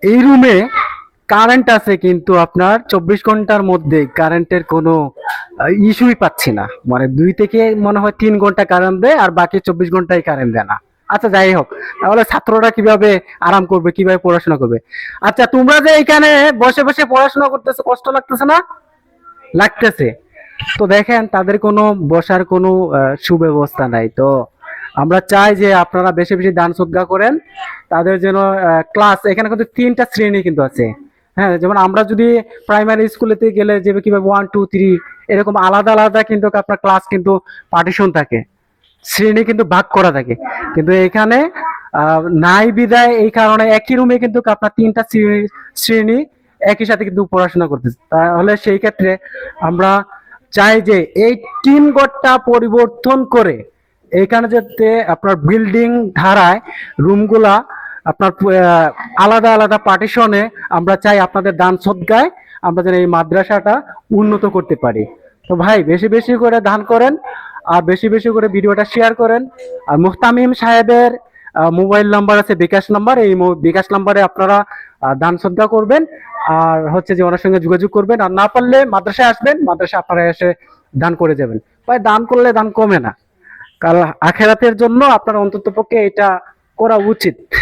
এই রুমে কারেন্ট আছে, কিন্তু আপনার 24 ঘন্টার মধ্যে কারেন্টের কোনো ইস্যুই পাচ্ছি না। মানে 2 থেকে মনে হয় 3 ঘন্টা কারেন্ট দেয়, আর বাকি 24 ঘন্টায় কারেন্ট দেয় না। আচ্ছা, যাই হোক, তাহলে ছাত্ররা কিভাবে আরাম করবে, কিভাবে পড়াশোনা করবে? আচ্ছা, তোমরা যে এখানে বসে বসে পড়াশোনা করতেছো, কষ্ট লাগতেছে না? লাগতেছে। তো দেখেন, তাদের কোনো বসার কোনো সুব্যবস্থা নাই। তো আমরা চাই যে আপনারা বেশি বেশি দান সদ্গা করেন, তাদের যেন ক্লাস, এখানে কিন্তু 3টা শ্রেণী কিন্তু আছে। হ্যাঁ, যেমন আমরা যদি প্রাইমারি স্কুলেতে গেলে যে কিভাবে 1 2 3 এরকম আলাদা আলাদা কিন্তু আপনার ক্লাস কিন্তু পার্টিশন থাকে, শ্রেণী কিন্তু ভাগ করা থাকে। কিন্তু এখানে নাই বিদায়, এই কারণে একই রুমে কিন্তু আপনার 3টা শ্রেণী একই সাথে কিন্তু পড়াশোনা করতেছে। তাহলে সেই ক্ষেত্রে আমরা চাই যে এই টিম গঠটা পরিবর্তন করে এখানে যাতে আপনার বিল্ডিং ধারায় রুমগুলা আপনার আলাদা আলাদা পার্টিশনে, আমরা চাই আপনাদের দান সদ্গায় আমরা যেন এই মাদ্রাসাটা উন্নত করতে পারি। তো ভাই, বেশি বেশি করে দান করেন, আর বেশি বেশি করে ভিডিওটা শেয়ার করেন। আর মুহতামিম সাহেবের মোবাইল নাম্বার আছে, বিকাশ নাম্বার, এই বিকাশ নাম্বারে আপনারা দান সদ্গা করবেন। আর হচ্ছে যে ওনার সঙ্গে যোগাযোগ করবেন, আর না পারলে মাদ্রাসায় আসবেন, মাদ্রাসায় আপনারা এসে দান করে যাবেন। ভাই, দান করলে দান কমে না, কাল আখেরাতের জন্য আপনার অন্তত পক্ষে এটা করা উচিত।